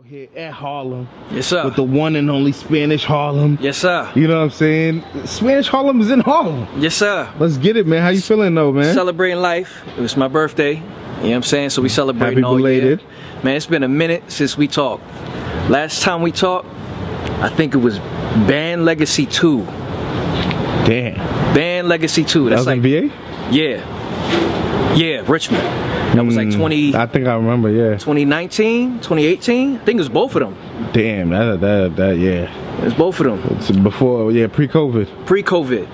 Here at Harlem. Yes, sir. With the one and only Spanish Harlem. Yes, sir. You know what I'm saying? Spanish Harlem is in Harlem. Yes, sir. Let's get it, man. How you feeling, though, man? Celebrating life. It was my birthday. You know what I'm saying? So we celebrating all year. Man, it's been a minute since we talked. Last time we talked, I think it was Band Legacy 2. Damn. Band Legacy 2. That's like in VA? Yeah. Yeah, Richmond. That was like 20... I think I remember, yeah. 2019, 2018? I think it was both of them. Damn, that yeah. It was both of them. It's before, yeah, pre-COVID. Pre-COVID.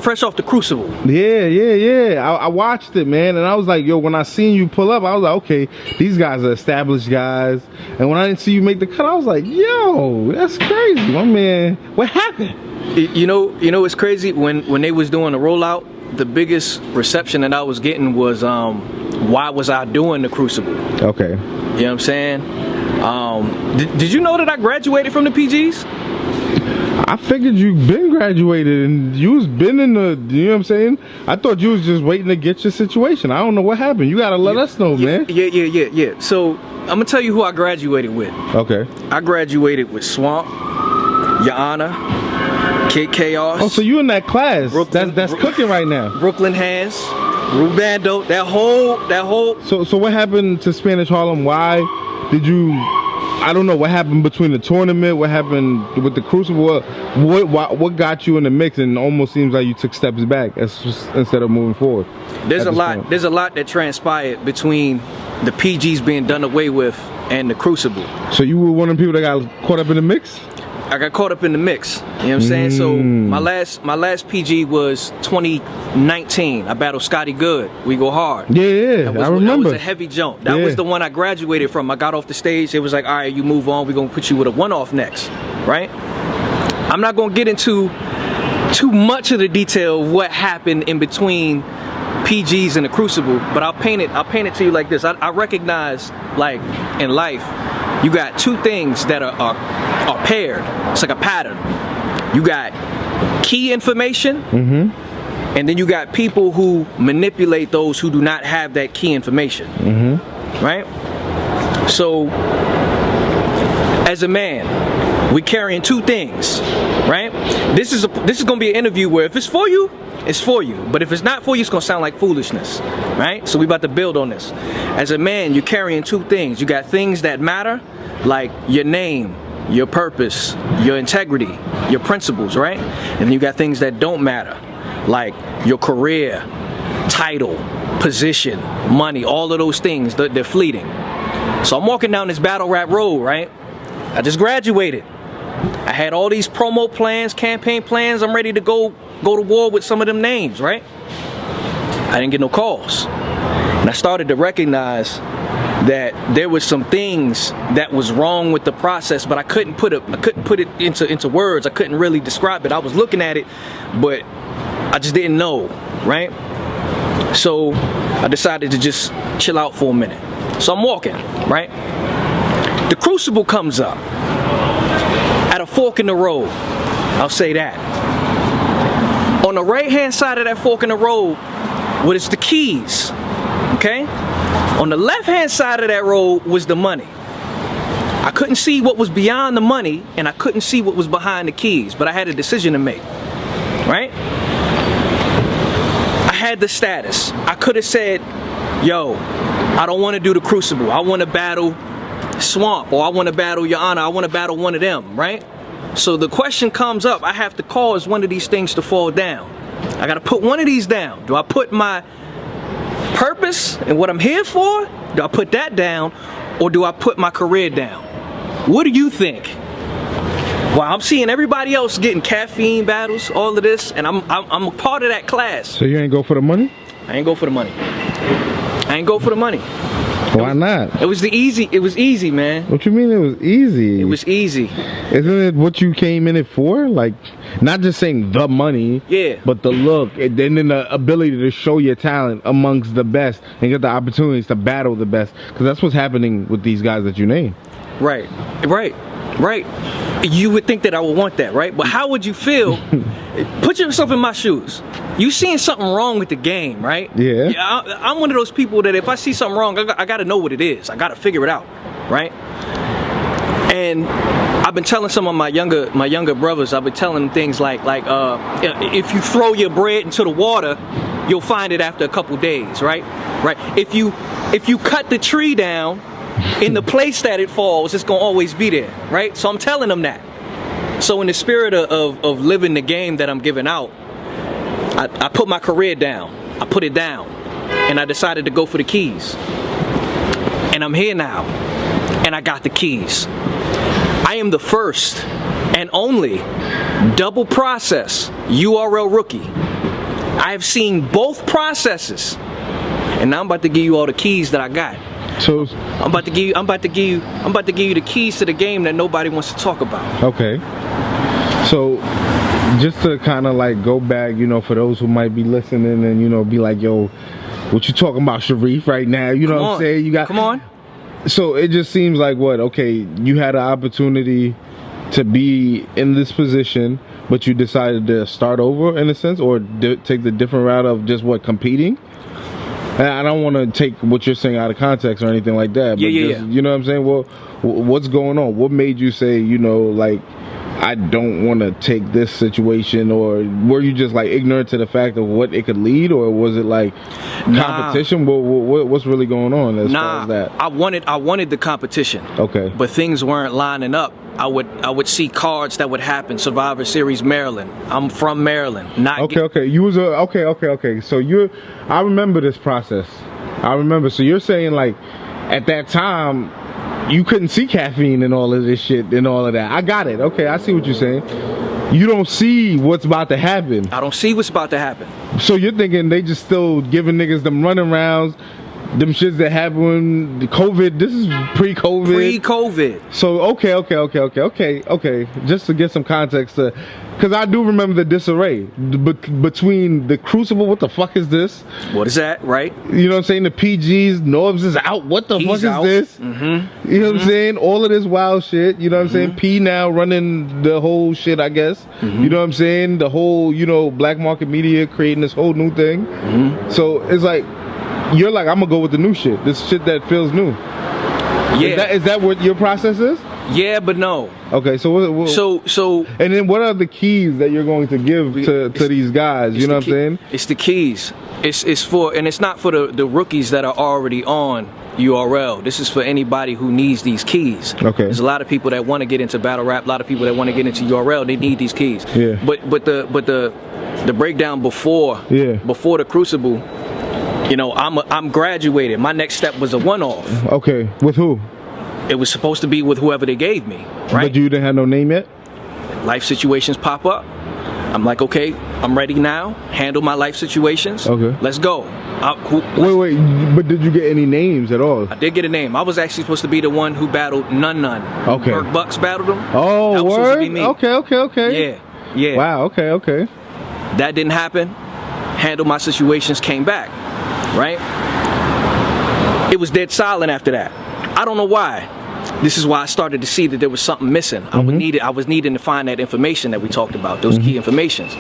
Fresh off the Crucible. Yeah. I watched it, man, and I was like, yo, when I seen you pull up, I was like, okay, these guys are established guys. And when I didn't see you make the cut, I was like, yo, that's crazy, my man. What happened? You know it's crazy? When they was doing the rollout, the biggest reception that I was getting was, why was I doing the Crucible? Okay. You know what I'm saying? Did you know that I graduated from the PGs? I figured you been graduated and you was been in the, you know what I'm saying? I thought you was just waiting to get your situation. I don't know what happened. You gotta let us know, man. Yeah. So, I'm gonna tell you who I graduated with. Okay. I graduated with Swamp, Your Honor, Kid Chaos. Oh, so you in that class that's cooking right now. Brooklyn Hands, Rubando, that whole. So what happened to Spanish Harlem? Why did you? I don't know what happened between the tournament. What happened with the Crucible? What got you in the mix? And almost seems like you took steps back instead of moving forward. There's a lot that transpired between the PGs being done away with and the Crucible. So you were one of the people that got caught up in the mix? I got caught up in the mix. You know what I'm saying? So my last PG was 2019. I battled Scotty Good. We Go Hard. Yeah, I remember. That was a heavy jump. That was the one I graduated from. I got off the stage. It was like, all right, you move on. We're going to put you with a one-off next, right? I'm not going to get into too much of the detail of what happened in between PGs and the Crucible, but I'll paint it to you like this. I recognize, like, in life, you got two things that are paired. It's like a pattern. You got key information, and then you got people who manipulate those who do not have that key information. Right? So, as a man, we carrying two things, right? This is gonna be an interview where if it's for you, it's for you. But if it's not for you, it's gonna sound like foolishness, right? So we about to build on this. As a man, you're carrying two things. You got things that matter, like your name, your purpose, your integrity, your principles, right? And then you got things that don't matter, like your career, title, position, money, all of those things, they're fleeting. So I'm walking down this battle rap road, right? I just graduated. I had all these promo plans, campaign plans. I'm ready to go to war with some of them names, right? I didn't get no calls. And I started to recognize that there was some things that was wrong with the process, but I couldn't put it into words. I couldn't really describe it. I was looking at it, but I just didn't know, right? So I decided to just chill out for a minute. So I'm walking, right? The Crucible comes up at a fork in the road. I'll say that. On the right-hand side of that fork in the road was the keys, okay? On the left-hand side of that road was the money. I couldn't see what was beyond the money, and I couldn't see what was behind the keys, but I had a decision to make, right? I had the status. I could have said, yo, I don't want to do the Crucible. I want to battle Swamp, or I want to battle Your Honor. I want to battle one of them, right? So the question comes up, I have to cause one of these things to fall down. I got to put one of these down. Do I put my purpose and what I'm here for? Do I put that down, or do I put my career down? What do you think? Well, I'm seeing everybody else getting caffeine battles, all of this, and I'm a part of that class. So you ain't go for the money? I ain't go for the money. I ain't go for the money. Why not? It was easy, man. What you mean it was easy? It was easy. Isn't it what you came in it for? Like, not just saying the money, yeah, but the look, and then the ability to show your talent amongst the best and get the opportunities to battle the best. Because that's what's happening with these guys that you name. Right. You would think that I would want that, right? But how would you feel? Put yourself in my shoes. You seeing something wrong with the game, right? Yeah. I'm one of those people that if I see something wrong, I got to know what it is. I got to figure it out, right? And I've been telling some of my younger brothers, I've been telling them things like if you throw your bread into the water, you'll find it after a couple days, right? If you cut the tree down, in the place that it falls, it's gonna always be there, right? So I'm telling them that. So in the spirit of living the game that I'm giving out, I put my career down. I put it down, and I decided to go for the keys. And I'm here now, and I got the keys. I am the first and only double process URL rookie. I have seen both processes, and now I'm about to give you all the keys that I got. So I'm about to give you the keys to the game that nobody wants to talk about. Okay. So just to kind of like go back, you know, for those who might be listening and, you know, be like, yo, what you talking about, Sharif, right now? You know what I'm saying? You got. Come on. So it just seems like what? Okay, you had an opportunity to be in this position, but you decided to start over in a sense, or take the different route of just what, competing? And I don't want to take what you're saying out of context or anything like that. But Yeah. You know what I'm saying? Well, what's going on? What made you say, you know, like, I don't want to take this situation? Or were you just like ignorant to the fact of what it could lead? Or was it like competition? What's really going on as far as that? I wanted the competition. Okay. But things weren't lining up. I would see cards that would happen. Survivor Series Maryland. I'm from Maryland. Okay. You was okay. So I remember this process. I remember. So you're saying like at that time you couldn't see caffeine and all of this shit and all of that. I got it. Okay, I see what you're saying. You don't see what's about to happen. I don't see what's about to happen. So you're thinking they just still giving niggas them running rounds, them shits that happened, the COVID. This is pre-COVID. Pre-COVID. So okay. Just to get some context, because I do remember the disarray between the Crucible. What the fuck is this? What is that? Right. You know what I'm saying? The PGs, Norbs is out. What the fuck is this? Mm-hmm. You know what I'm saying? All of this wild shit. You know what I'm saying? P now running the whole shit, I guess. You know what I'm saying? The whole, you know, black market media creating this whole new thing. So it's like, you're like, I'm gonna go with the new shit. This shit that feels new. Yeah. Is that what your process is? Yeah, but no. Okay, so so and then what are the keys that you're going to give to these guys? You know what I'm saying? It's the keys. It's for, and it's not for the rookies that are already on URL. This is for anybody who needs these keys. Okay. There's a lot of people that want to get into battle rap. A lot of people that want to get into URL. They need these keys. Yeah. But the breakdown before the Crucible. You know, I'm graduated. My next step was a one-off. Okay, with who? It was supposed to be with whoever they gave me, right? But you didn't have no name yet? Life situations pop up. I'm like, okay, I'm ready now. Handle my life situations. Okay. Let's go. Wait, but did you get any names at all? I did get a name. I was actually supposed to be the one who battled None. Okay. Burke Bucks battled him. Oh, that was word? Supposed to be me. Okay. Yeah. Wow, okay. That didn't happen. Handled my situations, came back. Right? It was dead silent after that. I don't know why. This is why I started to see that there was something missing. I was needing to find that information that we talked about, those key informations.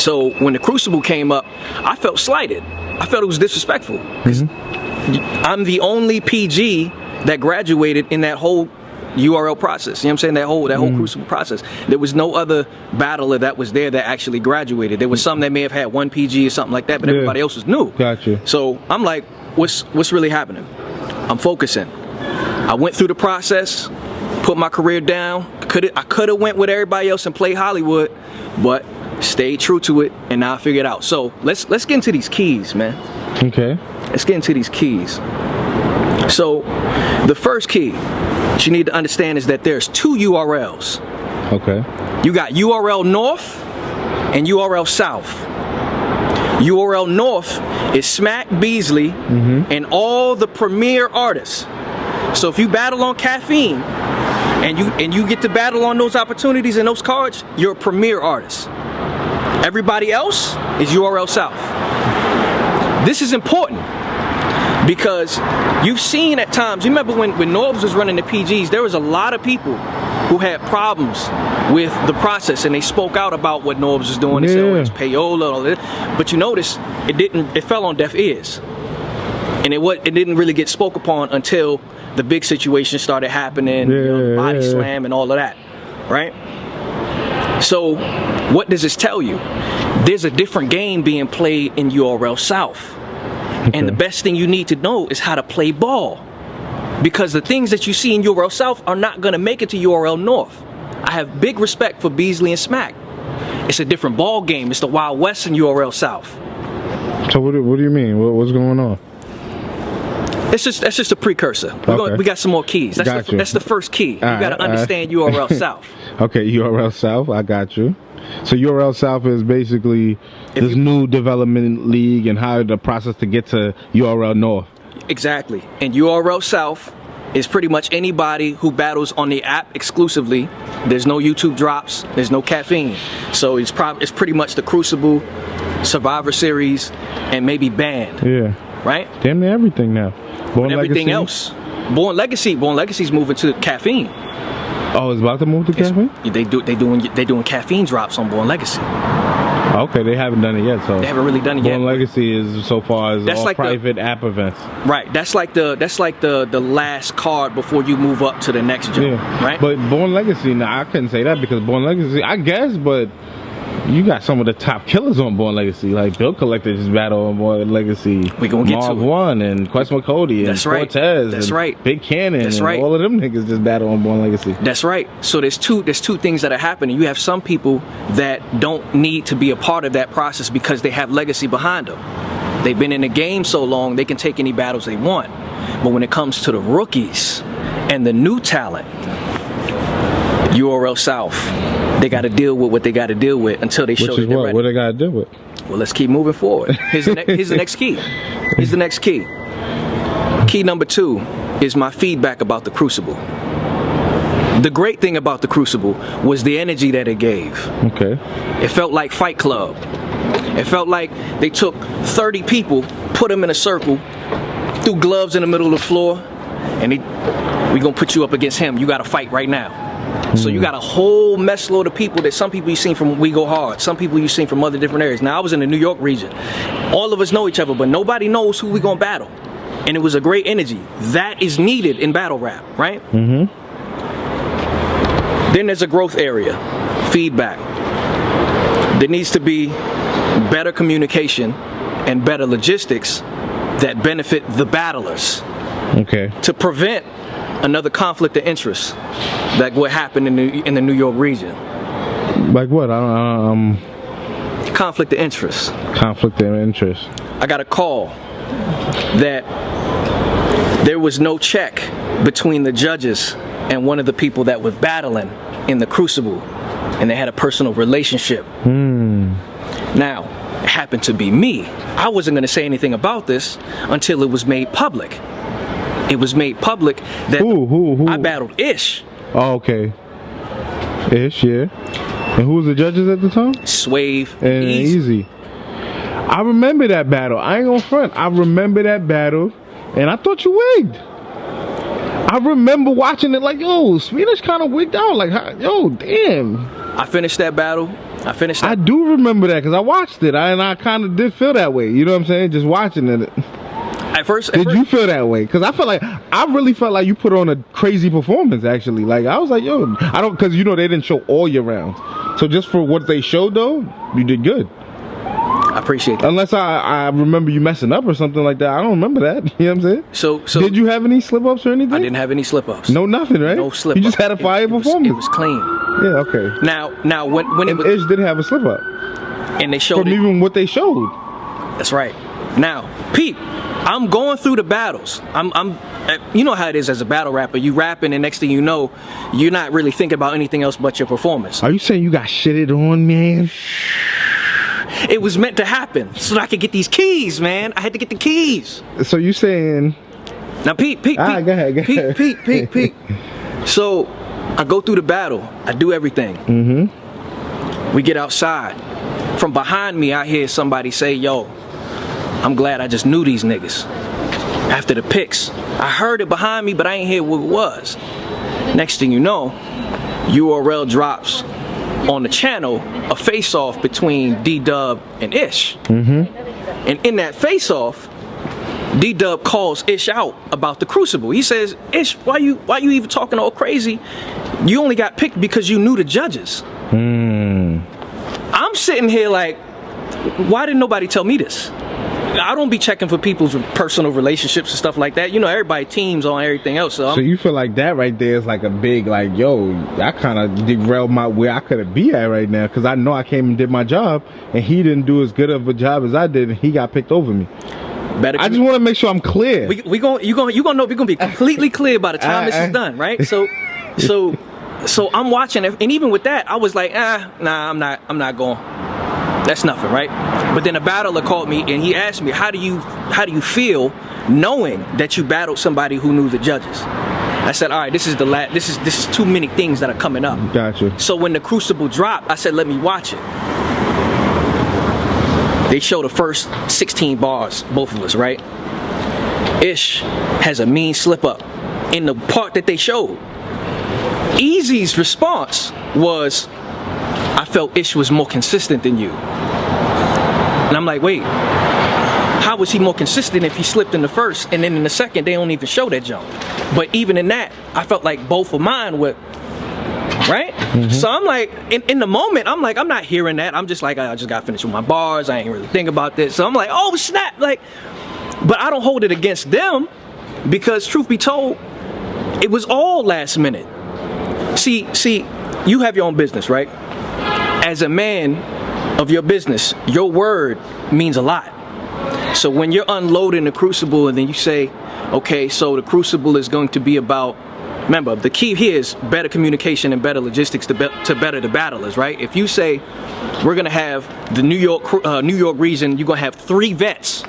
So when the Crucible came up, I felt slighted. I felt it was disrespectful. I'm the only PG that graduated in that whole URL process. You know what I'm saying? That whole Crucible process. There was no other battler that was there that actually graduated. There was some that may have had one PG or something like that, but everybody else was new. Gotcha. So I'm like, what's really happening? I'm focusing. I went through the process, put my career down. I could have went with everybody else and played Hollywood, but stayed true to it, and now I figured it out. So let's get into these keys, man. Okay. Let's get into these keys. So the first key that you need to understand is that there's two URLs. Okay. You got URL North and URL South. URL North is Smack Beasley and all the premier artists. So if you battle on Caffeine and you get to battle on those opportunities and those cards, you're a premier artist. Everybody else is URL South. This is important because you've seen at times, you remember when Norbs was running the PGs, there was a lot of people who had problems with the process and they spoke out about what Norbs was doing. They said, oh, it's payola, all that. But you notice it fell on deaf ears. And it didn't really get spoke upon until the big situation started happening, body slam and all of that, right? So what does this tell you? There's a different game being played in URL South. Okay. And the best thing you need to know is how to play ball. Because the things that you see in URL South are not going to make it to URL North. I have big respect for Beasley and Smack. It's a different ball game. It's the Wild West in URL South. So what do you mean? What's going on? That's just a precursor. We got some more keys. That's the first key. You got to understand URL South. Okay, URL South. I got you. So URL South is basically this new development league and how the process to get to URL North. Exactly. And URL South is pretty much anybody who battles on the app exclusively. There's no YouTube drops. There's no caffeine. So it's pretty much the Crucible, Survivor Series, and maybe Band. Yeah. Right? Damn near everything now. And everything else. Born Legacy's moving to caffeine. Oh, it's about to move to caffeine? They doing caffeine drops on Born Legacy. Okay, they haven't done it yet, so they haven't really done it yet. Born Legacy is so far as all like private app events. Right. That's like the last card before you move up to the next jump. Yeah. Right. But Born Legacy, now I couldn't say that because Born Legacy, I guess, but you got some of the top killers on Born Legacy, like Bill Collector just battled on Born Legacy. We gonna get to it. One and Quest McCody and Cortez. That's right. Big Cannon. That's and right. All of them niggas just battle on Born Legacy. That's right. So there's two things that are happening. You have some people that don't need to be a part of that process because they have legacy behind them. They've been in the game so long they can take any battles they want. But when it comes to the rookies and the new talent, URL South, they got to deal with what they got to deal with until they show that they're ready. What they got to deal with? Well, let's keep moving forward. Here's the next key. Here's the next key. Key number 2 is my feedback about the Crucible. The great thing about the Crucible was the energy that it gave. Okay. It felt like Fight Club. It felt like they took 30 people, put them in a circle, threw gloves in the middle of the floor, and we gonna put you up against him. You got to fight right now. So you got a whole mess load of people that some people you've seen from We Go Hard, some people you've seen from other different areas. Now, I was in the New York region. All of us know each other, but nobody knows who we gonna battle. And it was a great energy. That is needed in battle rap, right? Mm-hmm. Then there's a growth area, feedback. There needs to be better communication and better logistics that benefit the battlers. Okay. To prevent another conflict of interest like what happened in the New York region. Like what? Conflict of interest. Conflict of interest. I got a call that there was no check between the judges and one of the people that was battling in the Crucible, and they had a personal relationship. Now, it happened to be me. I wasn't going to say anything about this until it was made public. It was made public that who? I battled Ish. Oh, okay. Ish, yeah. And who was the judges at the time? Swave and Easy. I remember that battle. I ain't gonna front. I remember that battle, and I thought you wigged. I remember watching it like, yo, Swedish kind of wigged out. Like, yo, damn. I finished that battle. I do remember that because I watched it, and I kind of did feel that way. You know what I'm saying? Just watching it. At first, you feel that way? Because I really felt like you put on a crazy performance. Actually, like I was like, yo, because they didn't show all your rounds. So just for what they showed, though, you did good. I appreciate that. Unless I remember you messing up or something like that. I don't remember that. You know what I'm saying? So did you have any slip-ups or anything? I didn't have any slip-ups. No, nothing, right? No slip-ups. You just had a fire performance. It was clean. Yeah, okay. Now when it was, Ish did have a slip-up. And they showed from even what they showed. That's right. Now, Pete, I'm going through the battles. I'm you know how it is as a battle rapper. You rapping, and next thing you know, you're not really thinking about anything else but your performance. Are you saying you got shitted on, man? It was meant to happen so that I could get these keys, man. I had to get the keys. So you saying? Now, Pete. Go ahead. Pete. So I go through the battle. I do everything. Mm-hmm. We get outside. From behind me, I hear somebody say, "Yo, I'm glad I just knew these niggas." After the picks, I heard it behind me, but I ain't hear what it was. Next thing you know, URL drops on the channel a face-off between D-Dub and Ish. Mm-hmm. And in that face-off, D-Dub calls Ish out about the Crucible. He says, Ish, why you even talking all crazy? You only got picked because you knew the judges. I'm sitting here like, why didn't nobody tell me this? I don't be checking for people's personal relationships and stuff like that. You know, everybody teams on everything else. So you feel like that right there is like a big, like, yo, I kind of derailed my where I could be at right now, because I know I came and did my job, and he didn't do as good of a job as I did, and he got picked over me. I just want to make sure I'm clear. You gonna know we're gonna be completely clear by the time this is done, right? So I'm watching it, and even with that, I was like, nah, I'm not going. That's nothing, right? But then a battler called me and he asked me, how do you feel knowing that you battled somebody who knew the judges? I said, all right, this is too many things that are coming up. Gotcha. So when the Crucible dropped, I said, let me watch it. They show the first 16 bars, both of us, right? Ish has a mean slip up in the part that they showed. Easy's response was, I felt Ish was more consistent than you. And I'm like, wait, how was he more consistent if he slipped in the first, and then in the second they don't even show that jump? But even in that, I felt like both of mine were, right? So I'm like, in the moment, I'm like, I'm not hearing that. I'm just like, I just got finished with my bars. I ain't really think about this. So I'm like, oh snap, like, but I don't hold it against them, because truth be told, it was all last minute. See, you have your own business, right? As a man of your business, your word means a lot. So when you're unloading the Crucible and then you say, okay, so the Crucible is going to be about, remember, the key here is better communication and better logistics to better the battlers, right? If you say we're gonna have the New York region, you're gonna have 3 vets.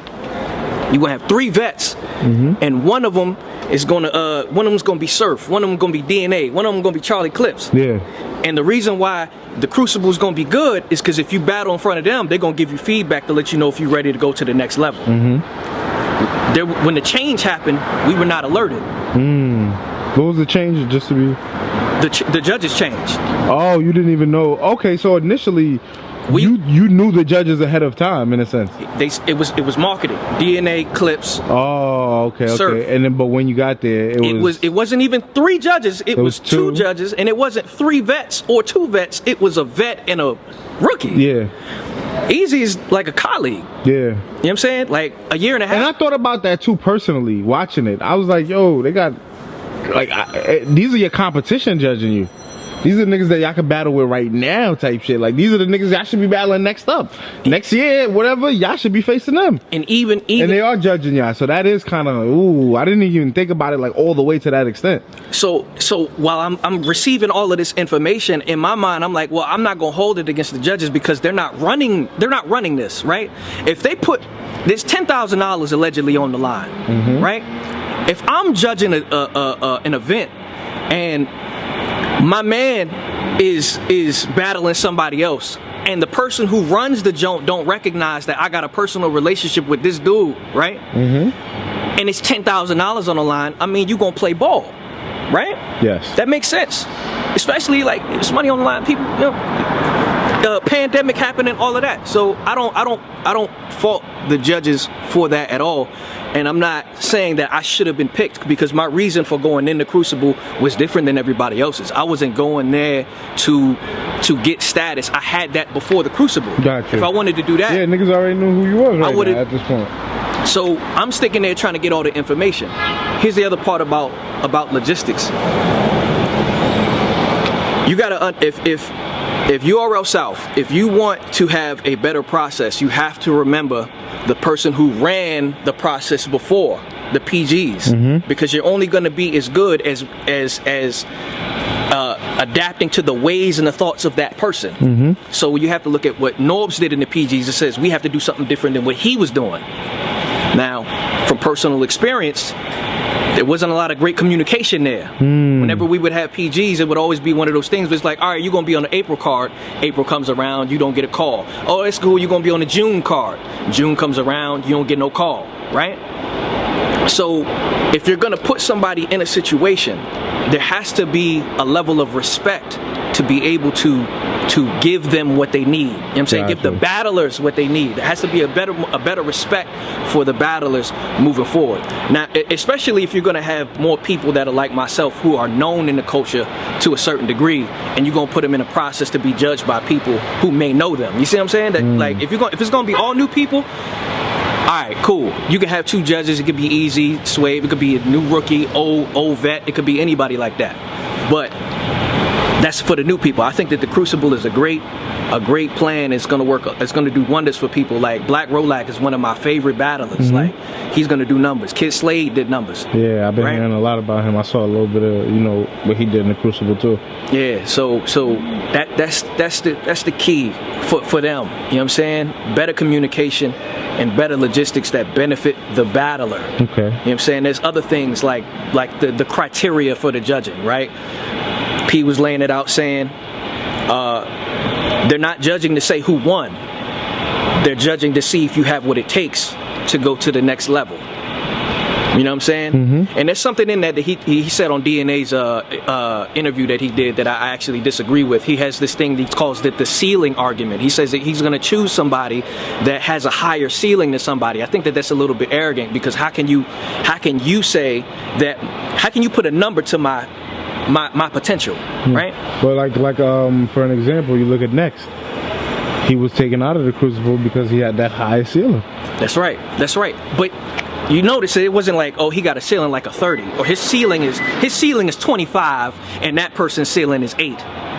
You're gonna have 3 vets, and one of them is gonna be Surf, one of them gonna be DNA, one of them gonna be Charlie Clips. Yeah. And the reason why the Crucible is gonna be good is because if you battle in front of them, they're gonna give you feedback to let you know if you're ready to go to the next level. When the change happened, we were not alerted. What was the change? Just to be, the judges changed. Oh, you didn't even know. Okay, so initially, you knew the judges ahead of time, in a sense. It was marketing, DNA, Clips. Oh, okay. Surf. And then, but when you got there, it wasn't even 3 judges. It was 2 judges, and it wasn't 3 vets or 2 vets. It was a vet and a rookie. Yeah. Easy is like a colleague. Yeah. You know what I'm saying? Like a year and a half. And I thought about that too personally, watching it. I was like, yo, they got, like, these are your competition judging you. These are the niggas that y'all can battle with right now type shit. Like, these are the niggas y'all should be battling next up. Next year, whatever, y'all should be facing them. And even and they are judging y'all. So that is kind of, ooh, I didn't even think about it like all the way to that extent. So while I'm receiving all of this information, in my mind, I'm like, well, I'm not going to hold it against the judges because they're not running this, right? If they put, there's $10,000 allegedly on the line, right? If I'm judging an event and my man is battling somebody else, and the person who runs the joint don't recognize that I got a personal relationship with this dude, right? And it's $10,000 on the line. I mean, you gonna play ball, right? Yes. That makes sense. Especially like it's money on the line. People, you know, pandemic happening, all of that. So I don't fault the judges for that at all. And I'm not saying that I should have been picked, because my reason for going in the Crucible was different than everybody else's. I wasn't going there to get status. I had that before the Crucible. Gotcha. If I wanted to do that, yeah, niggas already knew who you was right now at this point. So I'm sticking there trying to get all the information. Here's the other part about logistics. You gotta if URL South, if you want to have a better process, you have to remember the person who ran the process before, the PGs, because you're only going to be as good as adapting to the ways and the thoughts of that person. So you have to look at what Norbs did in the PGs. It says we have to do something different than what he was doing. Now, from personal experience, there wasn't a lot of great communication there. Whenever we would have PGs, it would always be one of those things where it's like, all right, you're going to be on the April card. April comes around, you don't get a call. Oh, it's cool, you're going to be on the June card. June comes around, you don't get no call, right? So if you're going to put somebody in a situation, there has to be a level of respect to be able to give them what they need. You know what I'm saying? Give the battlers what they need. There has to be a better respect for the battlers moving forward. Now, especially if you're going to have more people that are like myself who are known in the culture to a certain degree, and you're going to put them in a process to be judged by people who may know them. You see what I'm saying? That like if it's going to be all new people, all right, cool. You can have 2 judges. It could be easy, sway. It could be a new rookie, old vet. It could be anybody like that. But that's for the new people. I think that the Crucible is a great plan. It's gonna work. It's gonna do wonders for people. Like Black Rolak is one of my favorite battlers. Like he's gonna do numbers. Kid Slade did numbers. Yeah, I've been hearing a lot about him. I saw a little bit of what he did in the Crucible too. Yeah, so that's the key for them. You know what I'm saying? Better communication and better logistics that benefit the battler. Okay. You know what I'm saying? There's other things like the criteria for the judging, right? P was laying it out saying they're not judging to say who won. They're judging to see if you have what it takes to go to the next level. You know what I'm saying? And there's something in that he said on DNA's interview that he did that I actually disagree with. He has this thing that he calls it the ceiling argument. He says that he's going to choose somebody that has a higher ceiling than somebody. I think that that's a little bit arrogant, because how can you say that? How can you put a number to my potential, right? But like for an example, you look at Next. He was taken out of the Crucible because he had that high ceiling. That's right. But you notice it wasn't like, oh, he got a ceiling like a 30, or his ceiling is 25 and that person's ceiling is 8.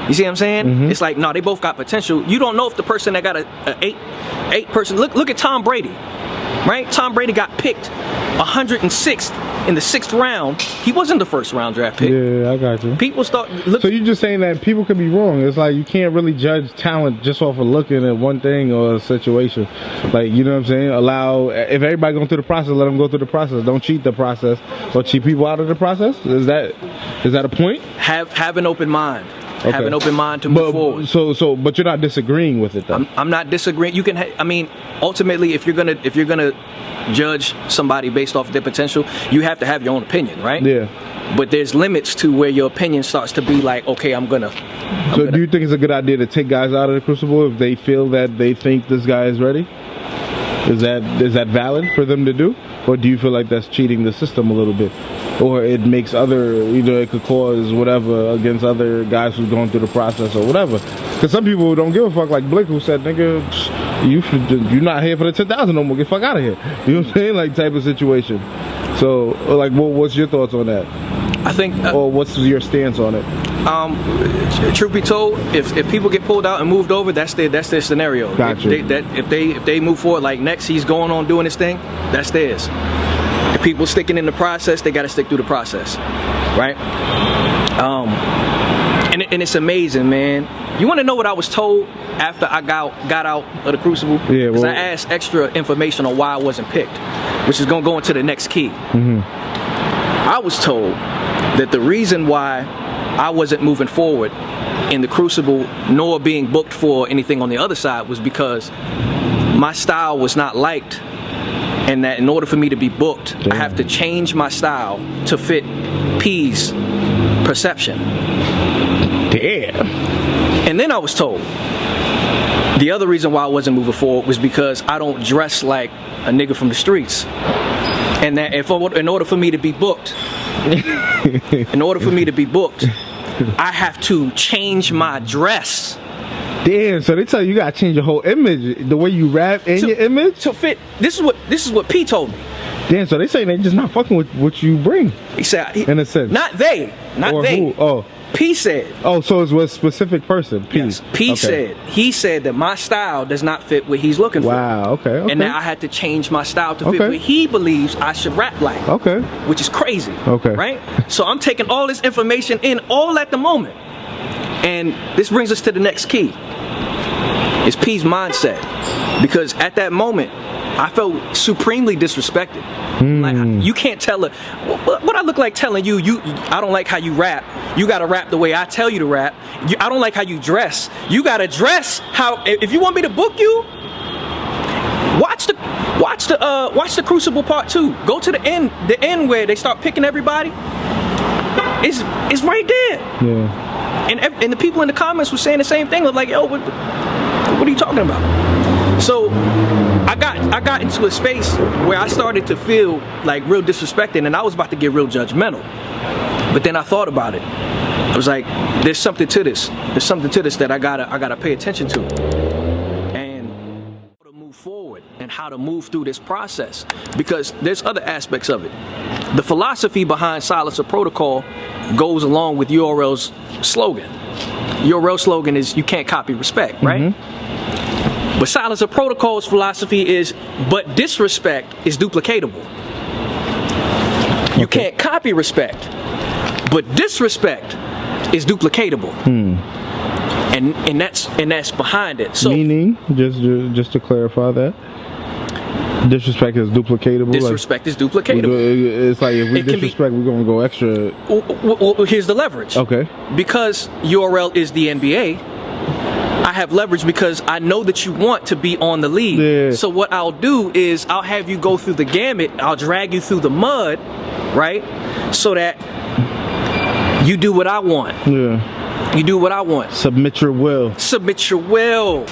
You see what I'm saying? It's like, no, they both got potential. You don't know if the person that got a 8 person. Look at Tom Brady, right? Tom Brady got picked 106th in the 6th round. He wasn't the first round draft pick. Yeah, I got you. People start so you're just saying that people could be wrong. It's like you can't really judge talent just off of looking at one thing or a situation. Like, you know what I'm saying? If everybody going through the process, let them go through the process. Don't cheat the process or cheat people out of the process. Is that a point? Have an open mind. Okay. Have an open mind to move forward. But you're not disagreeing with it, though. I'm not disagreeing. You can. Ultimately, if you're gonna judge somebody based off of their potential, you have to have your own opinion, right? Yeah. But there's limits to where your opinion starts to be like, okay, I'm gonna. Do you think it's a good idea to take guys out of the Crucible if they feel that they think this guy is ready? Is that valid for them to do, or do you feel like that's cheating the system a little bit? Or it makes it could cause whatever against other guys who's going through the process or whatever. Because some people don't give a fuck, like Blick, who said, nigga, you're not here for the 10,000 no more, get the fuck out of here. You know what I'm saying? Like, type of situation. So, like, what's your thoughts on that? I think... or what's your stance on it? Truth be told, if people get pulled out and moved over, that's their scenario. Gotcha. If they move forward, like Next, he's going on doing his thing, that's theirs. If people sticking in the process, they got to stick through the process, right? And it's amazing, man. You want to know what I was told after I got out of the Crucible? Yeah, because I asked extra information on why I wasn't picked, which is going to go into the next key. I was told that the reason why I wasn't moving forward in the Crucible nor being booked for anything on the other side was because my style was not liked, and that in order for me to be booked, I have to change my style to fit P's perception. Damn. And then I was told the other reason why I wasn't moving forward was because I don't dress like a nigga from the streets, and that in order for me to be booked, I have to change my dress. Damn, so they tell you gotta change your whole image, the way you rap and your image to fit. This is what P told me. Damn, so they saying they just not fucking with what you bring. He said, in a sense, not they. Who? Oh, P said. Oh, so it was a specific person. P. Yes. P said. He said that my style does not fit what he's looking for. Wow. Okay. And now I had to change my style to fit what he believes I should rap like. Okay. Which is crazy. Okay. Right. So I'm taking all this information in all at the moment, and this brings us to the next key. It's P's mindset, because at that moment I felt supremely disrespected. Like, you can't tell her what I look like telling you I don't like how you rap. You gotta rap the way I tell you to rap. I don't like how you dress. You gotta dress how. If you want me to book you, watch the Crucible Part 2. Go to the end where they start picking everybody. It's right there. Yeah. and the people in the comments were saying the same thing. They're like, yo, what are you talking about? So I got into a space where I started to feel like real disrespected, and I was about to get real judgmental. But then I thought about it. I was like, there's something to this. There's something to this that I gotta pay attention to, and how to move forward and how to move through this process, because there's other aspects of it. The philosophy behind Silencer Protocol goes along with URL's slogan. URL slogan is you can't copy respect, right? But Silencer Protocol's philosophy is, but disrespect is duplicatable. You can't copy respect, but disrespect is duplicatable. And that's behind it. So meaning, just to clarify that, disrespect is duplicatable. Disrespect is duplicatable. It's like if we disrespect, we're gonna go extra. Well, here's the leverage. Okay. Because URL is the NBA, I have leverage because I know that you want to be on the lead. Yeah. So what I'll do is I'll have you go through the gamut. I'll drag you through the mud, right? So that you do what I want. Yeah. You do what I want. Submit your will. Submit your will.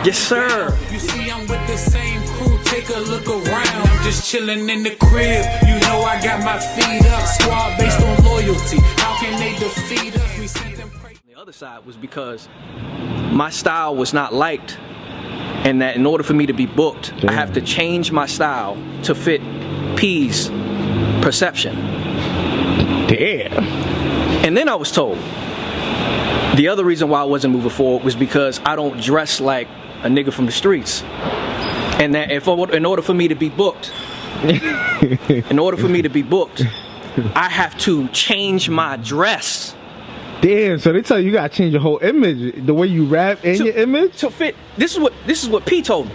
Yes, sir. You see, I'm with the same crew. Take a look around. I'm just chilling in the crib. You know I got my feet up. Squad based on loyalty. How can they defeat us? We see them pray. The other side was because my style was not liked, and that in order for me to be booked, I have to change my style to fit P's perception. Damn. And then I was told the other reason why I wasn't moving forward was because I don't dress like a nigga from the streets, and that in order for me to be booked, I have to change my dress. Damn, so they tell you gotta change your whole image, the way you rap and your image to fit. This is what P told me.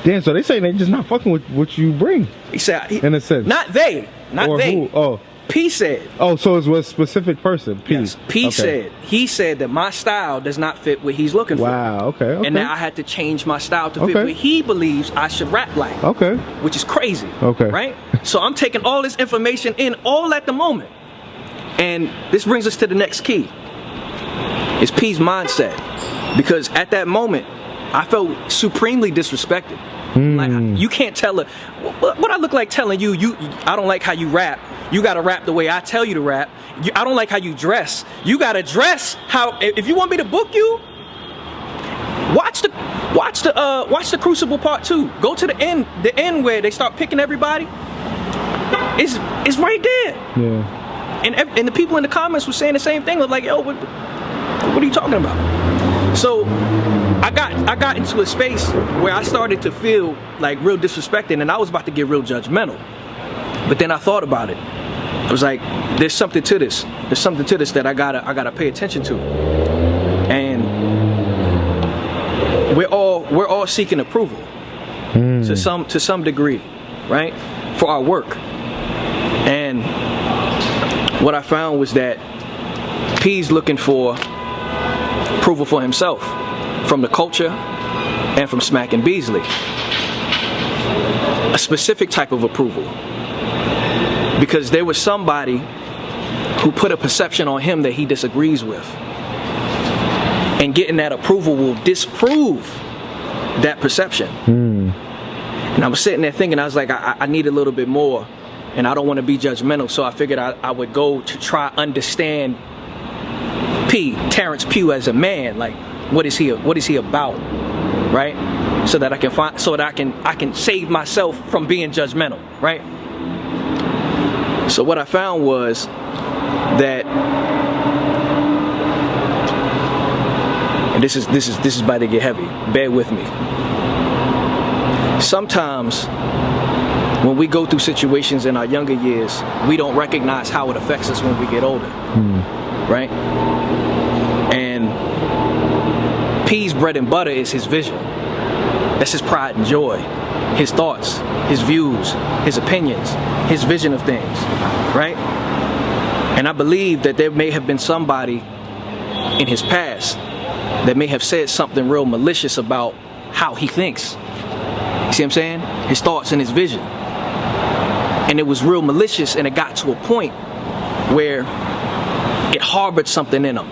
Damn, so they saying they just not fucking with what you bring. He said, in a sense, not they. Who? Oh, P said. Oh, so it was a specific person. P. Yes. He said that my style does not fit what he's looking for. Wow. Okay. And that I had to change my style to fit what he believes I should rap like. Okay. Which is crazy. Okay. Right. So I'm taking all this information in all at the moment, and this brings us to the next key. It's P's mindset, because at that moment I felt supremely disrespected. Like, you can't tell her what I look like telling you I don't like how you rap. You gotta rap the way I tell you to rap. I don't like how you dress. You gotta dress how. If you want me to book you, watch the Crucible Part 2. Go to the end where they start picking everybody. It's right there. Yeah. And the people in the comments were saying the same thing. They're like, yo, what are you talking about? So I got into a space where I started to feel like real disrespected, and I was about to get real judgmental. But then I thought about it. I was like, there's something to this. There's something to this that I gotta pay attention to. And we're all seeking approval to some degree, right? For our work. And what I found was that P's looking for approval for himself from the culture and from Smack and Beasley. A specific type of approval. Because there was somebody who put a perception on him that he disagrees with. And getting that approval will disprove that perception. And I was sitting there thinking, I was like, I need a little bit more, and I don't want to be judgmental, so I figured I would go to try understand Terrence Pugh as a man. Like, what is he about, right? So that I can save myself from being judgmental, right? So what I found was that, and this is about to get heavy. Bear with me. Sometimes when we go through situations in our younger years, we don't recognize how it affects us when we get older, right? And P's bread and butter is his vision. That's his pride and joy, his thoughts, his views, his opinions, his vision of things, right? And I believe that there may have been somebody in his past that may have said something real malicious about how he thinks. You see what I'm saying? His thoughts and his vision. And it was real malicious, and it got to a point where it harbored something in him.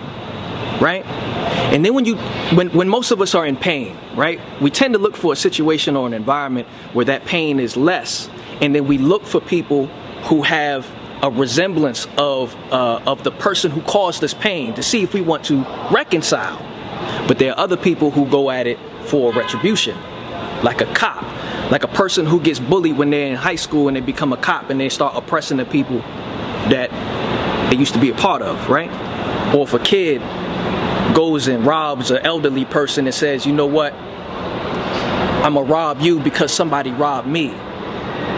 right? And then when most of us are in pain, right, we tend to look for a situation or an environment where that pain is less, and then we look for people who have a resemblance of the person who caused us pain to see if we want to reconcile. But there are other people who go at it for retribution, like a cop, like a person who gets bullied when they're in high school and they become a cop and they start oppressing the people that they used to be a part of, right? Or if a kid goes and robs an elderly person and says, you know what, I'm gonna rob you because somebody robbed me,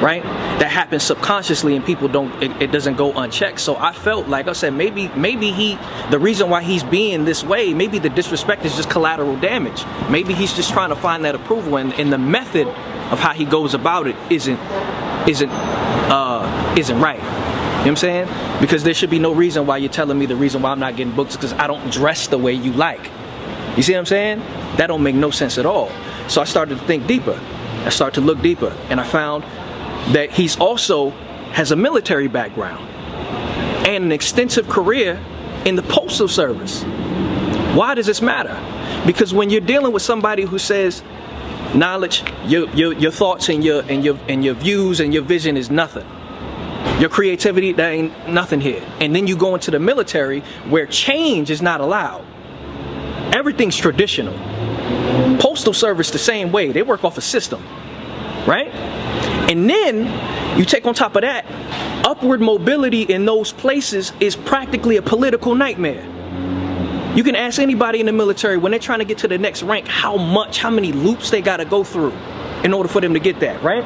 right? That happens subconsciously and people it doesn't go unchecked. So I felt like I said, maybe the reason why he's being this way, maybe the disrespect is just collateral damage. Maybe he's just trying to find that approval, and the method of how he goes about it isn't right. You know what I'm saying? Because there should be no reason why you're telling me the reason why I'm not getting booked is because I don't dress the way you like. You see what I'm saying? That don't make no sense at all. So I started to think deeper. I started to look deeper, and I found that he's also has a military background and an extensive career in the postal service. Why does this matter? Because when you're dealing with somebody who says knowledge, your thoughts and your views and your vision is nothing. Your creativity, that ain't nothing here. And then you go into the military where change is not allowed. Everything's traditional. Postal service the same way. They work off a system, right? And then you take on top of that, upward mobility in those places is practically a political nightmare. You can ask anybody in the military when they're trying to get to the next rank how many loops they got to go through in order for them to get that, right?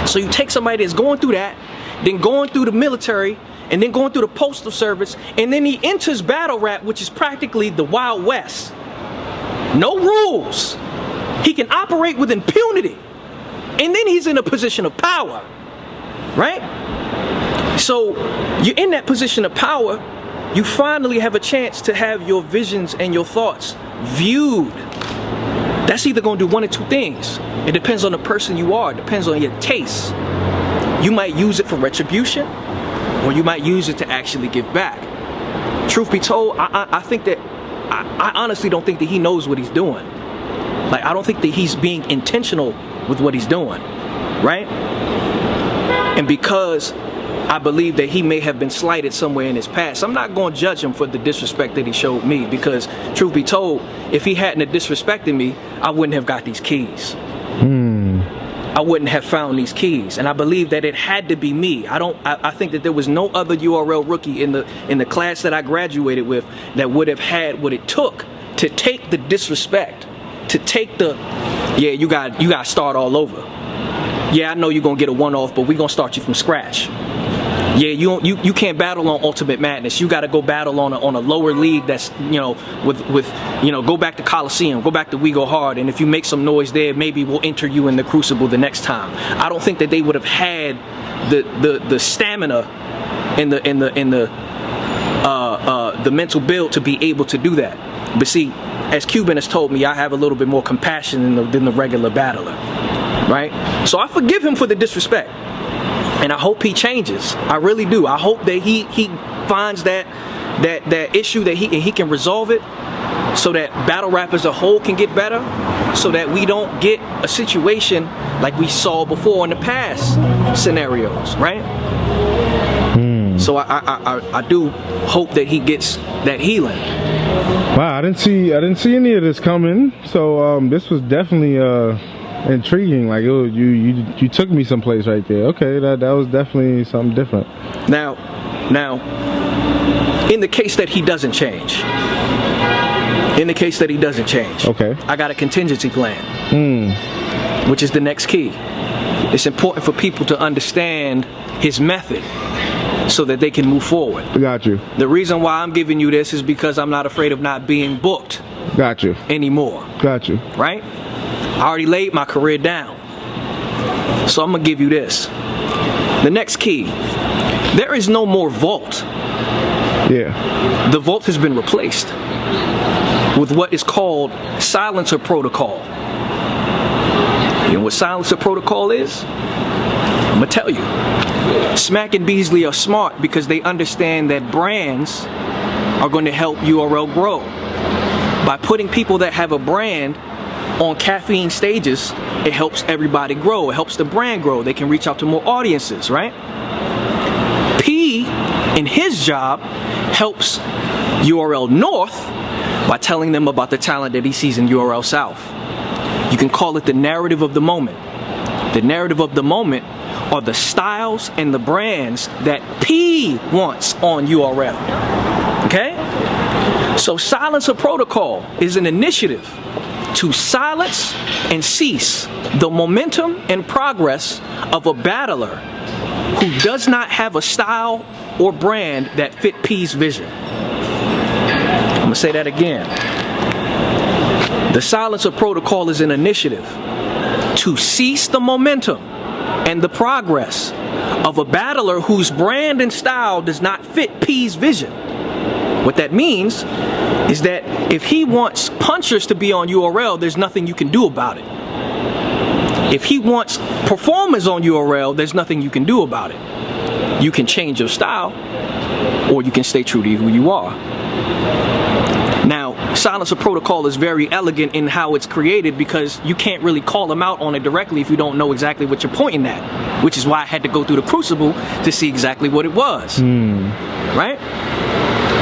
So you take somebody that's going through that, then going through the military, and then going through the postal service, and then he enters battle rap, which is practically the Wild West. No rules. He can operate with impunity. And then he's in a position of power, right? So you're in that position of power, you finally have a chance to have your visions and your thoughts viewed. That's either going to do one or two things. It depends on the person you are. It depends on your tastes. You might use it for retribution, or you might use it to actually give back. Truth be told, I think that, I honestly don't think that he knows what he's doing. Like, I don't think that he's being intentional with what he's doing, right? And because I believe that he may have been slighted somewhere in his past, I'm not going to judge him for the disrespect that he showed me, because truth be told, if he hadn't have disrespected me, I wouldn't have got these keys. I wouldn't have found these keys, and I believe that it had to be me. I think that there was no other URL rookie in the class that I graduated with that would have had what it took to take the disrespect, to take the, yeah, you got to start all over. Yeah, I know you're gonna get a one-off, but we're gonna start you from scratch. Yeah, you can't battle on Ultimate Madness. You got to go battle on a lower league that's, with go back to Coliseum, go back to We Go Hard, and if you make some noise there, maybe we'll enter you in the Crucible the next time. I don't think that they would have had the stamina and the mental build to be able to do that. But see, as Cuban has told me, I have a little bit more compassion than the regular battler, right? So I forgive him for the disrespect. And I hope he changes. I really do. I hope that he finds that issue, that he can resolve it, so that battle rap as a whole can get better, so that we don't get a situation like we saw before in the past scenarios, right? So I do hope that he gets that healing. Wow, I didn't see any of this coming. So this was definitely intriguing. Like, you took me someplace right there. Okay, that was definitely something different. Now, in the case that he doesn't change, okay, I got a contingency plan, which is the next key. It's important for people to understand his method so that they can move forward. Got you. The reason why I'm giving you this is because I'm not afraid of not being booked. Got you. Anymore. Got you. Right? I already laid my career down. So I'm going to give you this. The next key. There is no more vault. Yeah. The vault has been replaced with what is called silencer protocol. You know what silencer protocol is? I'm going to tell you. Smack and Beasley are smart because they understand that brands are going to help URL grow. by putting people that have a brand on caffeine stages, it helps everybody grow. It helps the brand grow. They can reach out to more audiences, right? P, in his job, helps URL North by telling them about the talent that he sees in URL South. You can call it the narrative of the moment. The narrative of the moment are the styles and the brands that P wants on URL. Okay? So Silencer Protocol is an initiative to silence and cease the momentum and progress of a battler who does not have a style or brand that fit P's vision. I'm gonna say that again. The Silencer Protocol is an initiative to cease the momentum and the progress of a battler whose brand and style does not fit P's vision. What that means is that if he wants punchers to be on URL, there's nothing you can do about it. If he wants performers on URL, there's nothing you can do about it. You can change your style, or you can stay true to who you are. Now, Silencer Protocol is very elegant in how it's created because you can't really call them out on it directly if you don't know exactly what you're pointing at, which is why I had to go through the Crucible to see exactly what it was. Right?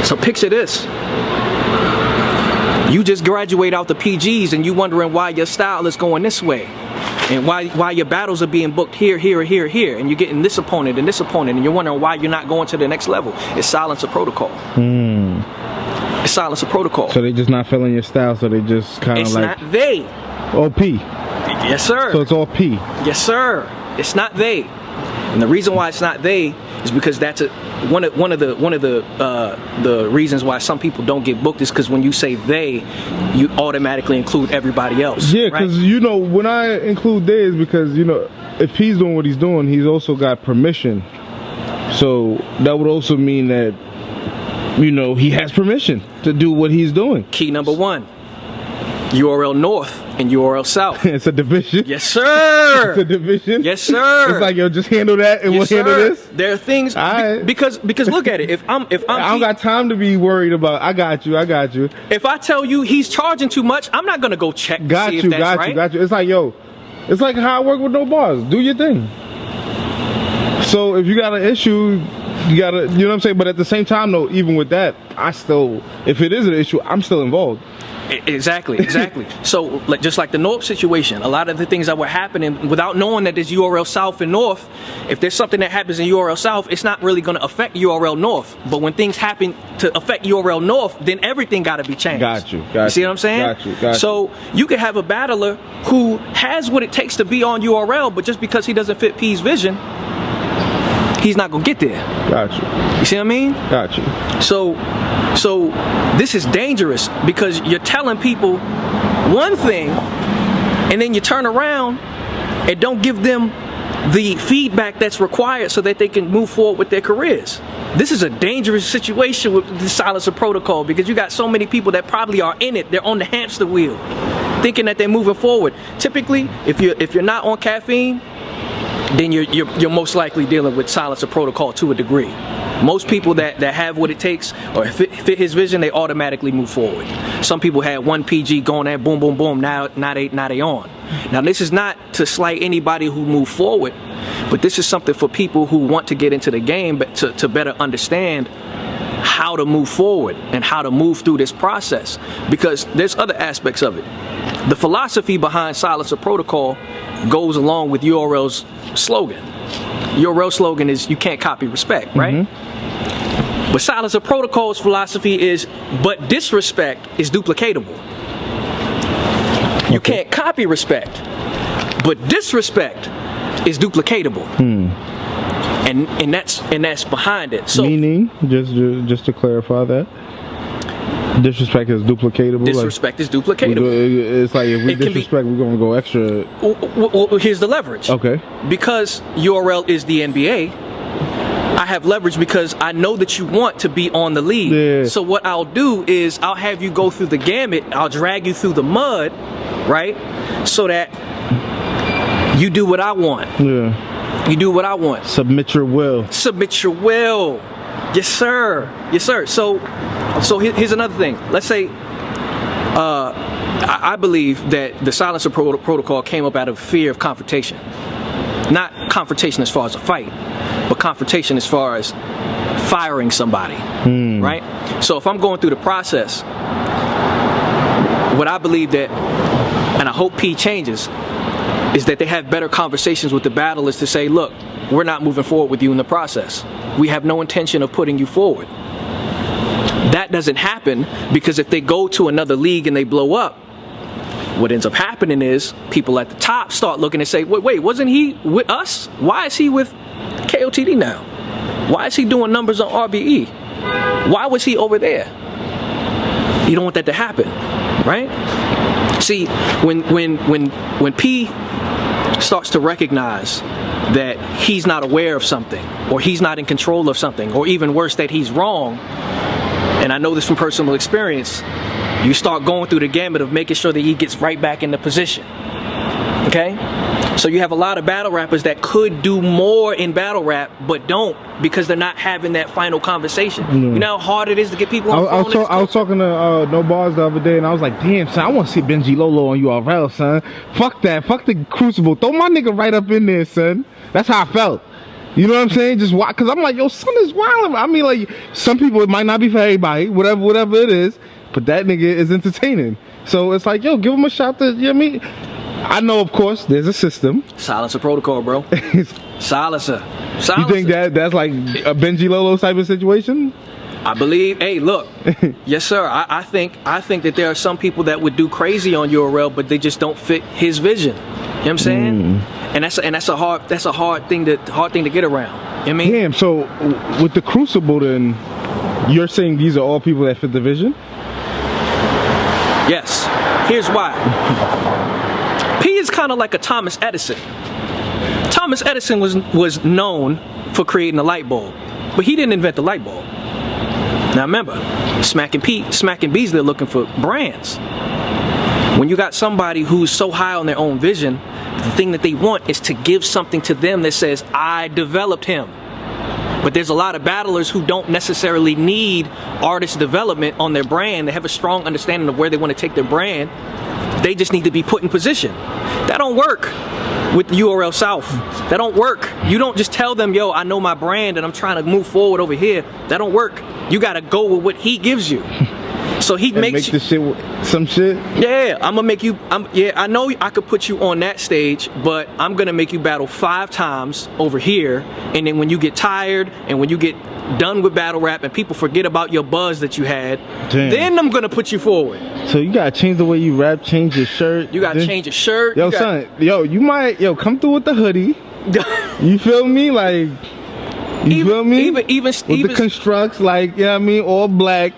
So picture this. You just graduate out the PGs and you wondering why your style is going this way. And why your battles are being booked here, here, here, here. And you're getting this opponent and this opponent. And you're wondering why you're not going to the next level. It's Silencer Protocol. It's Silencer Protocol. So they just not feeling your style, so they just kind of like... It's not they. OP. Yes, sir. So it's all P. Yes, sir. It's not they. And the reason why it's not they is because that's one of the reasons why some people don't get booked is because when you say they, you automatically include everybody else. Yeah, because right? you know, when I include they is because, you know, if he's doing what he's doing, he's also got permission. So that would also mean that, you know, he has permission to do what he's doing. Key number one, URL North and URL South. It's a division. Yes, sir. It's a division. Yes, sir. It's like, yo, just handle that and yes, we'll handle this. There are things because look at it. If I'm I don't got time to be worried about. I got you. If I tell you he's charging too much, I'm not gonna go check. Got you. It's like, yo, it's like how I work with no bars. Do your thing. So if you got an issue, you gotta, you know what I'm saying. But at the same time, though, even with that, I still, if it is an issue, I'm still involved. Exactly. So, like, just like the North situation, a lot of the things that were happening without knowing that there's URL South and North, if there's something that happens in URL South, it's not really going to affect URL North. But when things happen to affect URL North, then everything got to be changed. Got you. You see what I'm saying? Got you. So you could have a battler who has what it takes to be on URL, but just because he doesn't fit P's vision, he's not gonna get there. Got you. You see what I mean? Got you. So this is dangerous because you're telling people one thing and then you turn around and don't give them the feedback that's required so that they can move forward with their careers. This is a dangerous situation with the Silencer Protocol because you got so many people that probably are in it. They're on the hamster wheel thinking that they're moving forward. Typically, if you're not on caffeine, then you're most likely dealing with Silencer Protocol to a degree. Most people that have what it takes or fit his vision, they automatically move forward. Some people had one PG going there, boom, boom, boom. Now they on. Now this is not to slight anybody who moved forward, but this is something for people who want to get into the game, but to better understand how to move forward and how to move through this process. Because there's other aspects of it. The philosophy behind Silencer Protocol goes along with URL's slogan. URL slogan is you can't copy respect, right? But Silencer Protocol's philosophy is, but disrespect is duplicatable. You can't copy respect, but disrespect is duplicatable. And that's behind it. So meaning, just to clarify that, disrespect is duplicatable. Disrespect is duplicatable. It's like if we disrespect, we're gonna go extra. Well, here's the leverage. Okay. Because URL is the NBA, I have leverage because I know that you want to be on the league. Yeah. So what I'll do is I'll have you go through the gamut. I'll drag you through the mud, right? So that you do what I want. Yeah. You do what I want. Submit your will. Submit your will. Yes, sir. Yes, sir. So here's another thing. Let's say I believe that the silencer protocol came up out of fear of confrontation. Not confrontation as far as a fight, but confrontation as far as firing somebody, right? So if I'm going through the process, what I believe that, and I hope P changes, is that they have better conversations with the battlers to say, look, we're not moving forward with you in the process. We have no intention of putting you forward. That doesn't happen because if they go to another league and they blow up, what ends up happening is people at the top start looking and say, wait, wasn't he with us? Why is he with KOTD now? Why is he doing numbers on RBE? Why was he over there? You don't want that to happen, right? See, when P starts to recognize that he's not aware of something, or he's not in control of something, or even worse, that he's wrong, and I know this from personal experience, you start going through the gamut of making sure that he gets right back into position. Okay? So you have a lot of battle rappers that could do more in battle rap, but don't, because they're not having that final conversation. You know how hard it is to get people on the phone? I was talking to No Bars the other day, and I was like, damn, son, I want to see Benji Lolo on URL, son. Fuck that. Fuck the Crucible. Throw my nigga right up in there, son. That's how I felt. You know what I'm saying? Just why? Because I'm like, yo, son is wild. I mean, like, some people, it might not be for everybody, whatever it is, but that nigga is entertaining. So it's like, yo, give him a shot to, you know what I mean? I know, of course, there's a system. Silencer protocol, bro. Silencer. You think that's like a Benji Lolo type of situation? I believe, hey, look, yes, sir. I think that there are some people that would do crazy on URL, but they just don't fit his vision. You know what I'm saying? And that's a hard thing to get around. You know what I mean? Damn. So with the Crucible, then you're saying these are all people that fit the vision? Yes. Here's why. P is kind of like a Thomas Edison. Thomas Edison was known for creating the light bulb, but he didn't invent the light bulb. Now remember, Smack and Beasley are looking for brands. When you got somebody who's so high on their own vision, the thing that they want is to give something to them that says, I developed him. But there's a lot of battlers who don't necessarily need artist development on their brand. They have a strong understanding of where they want to take their brand. They just need to be put in position. That don't work with URL South. That don't work. You don't just tell them, yo, I know my brand and I'm trying to move forward over here. That don't work. You got to go with what he gives you. So he makes the shit some shit. Yeah, I'm gonna make you. I know I could put you on that stage, but I'm gonna make you battle 5 times over here, and then when you get tired and when you get done with battle rap and people forget about your buzz that you had, then I'm gonna put you forward. So you gotta change the way you rap, change your shirt. You gotta change your shirt. Yo, son, you might come through with the hoodie. You feel me? Like, you feel me? Even with the constructs, like, you know what I mean, all black.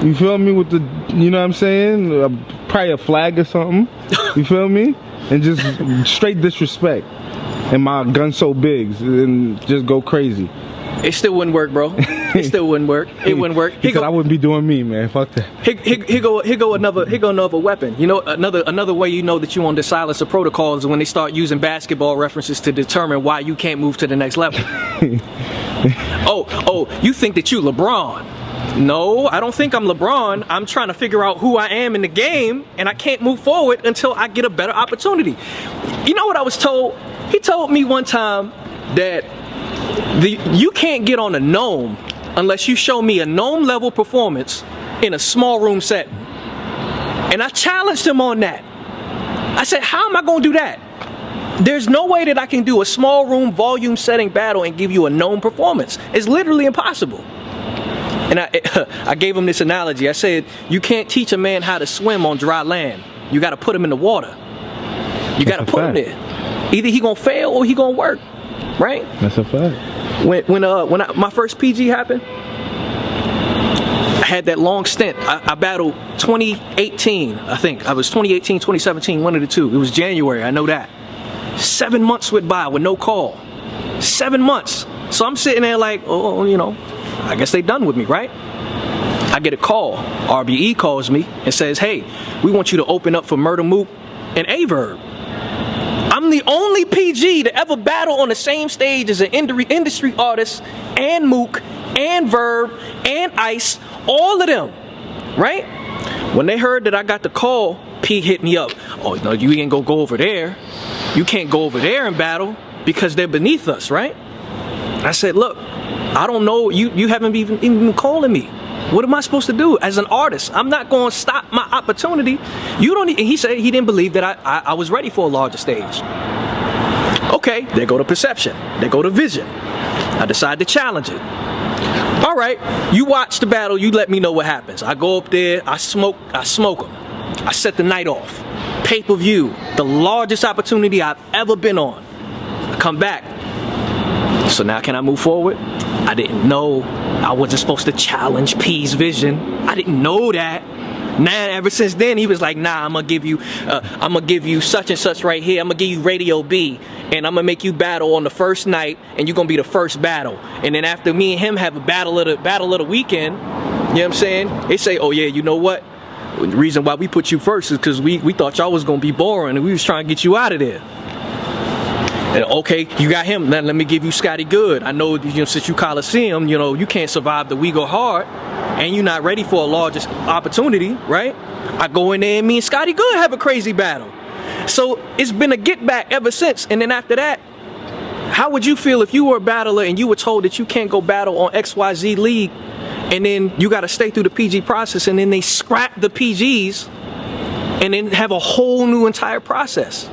You feel me? With the, you know what I'm saying? Probably a flag or something. You feel me? And just straight disrespect. And my gun so big, and just go crazy. It still wouldn't work, bro. It still wouldn't work. It wouldn't work. He said I wouldn't be doing me, man. Fuck that. Here go another weapon. You know, another way you know that you on the silencer protocol is when they start using basketball references to determine why you can't move to the next level. Oh, you think that you LeBron? No, I don't think I'm LeBron. I'm trying to figure out who I am in the game, and I can't move forward until I get a better opportunity. You know what I was told? He told me one time that you can't get on a gnome unless you show me a gnome level performance in a small room setting. And I challenged him on that. I said, how am I going to do that? There's no way that I can do a small room volume setting battle and give you a gnome performance. It's literally impossible. And I gave him this analogy. I said, you can't teach a man how to swim on dry land. You got to put him in the water. You got to put him there. Either he gonna fail or he gonna work, right? That's a fact. When my first PG happened, I had that long stint. I battled 2018, I think. I was 2018, 2017, one of the two. It was January, I know that. 7 months went by with no call. 7 months. So I'm sitting there like, oh, you know, I guess they done with me, right? I get a call. RBE calls me and says, hey, we want you to open up for Murder Mook and Averb. I'm the only PG to ever battle on the same stage as an industry artist and Mook and Verb and Ice, all of them, right? When they heard that I got the call, P hit me up. Oh, no, you ain't gonna go over there. You can't go over there and battle because they're beneath us, right? I said, look, I don't know. You haven't even been calling me. What am I supposed to do as an artist? I'm not going to stop my opportunity. You don't. He said he didn't believe that I was ready for a larger stage. Okay, there go to perception. There go to vision. I decide to challenge it. All right, you watch the battle. You let me know what happens. I go up there. I smoke them. I set the night off. Pay-per-view, the largest opportunity I've ever been on. I come back. So now can I move forward? I didn't know I wasn't supposed to challenge P's vision. I didn't know that. Now, ever since then, he was like, nah, I'm gonna give you such and such right here. I'm gonna give you Radio B, and I'm gonna make you battle on the first night, and you're gonna be the first battle. And then after me and him have a battle of the weekend, you know what I'm saying? They say, oh yeah, you know what? The reason why we put you first is because we thought y'all was gonna be boring, and we was trying to get you out of there. And okay, you got him. Let me give you Scotty Good. I know, since you Coliseum, you can't survive the We Go Hard, and you're not ready for a larger opportunity, right? I go in there and me and Scotty Good have a crazy battle. So it's been a get back ever since. And then after that, how would you feel if you were a battler and you were told that you can't go battle on XYZ League, and then you got to stay through the PG process, and then they scrap the PGs and then have a whole new entire process?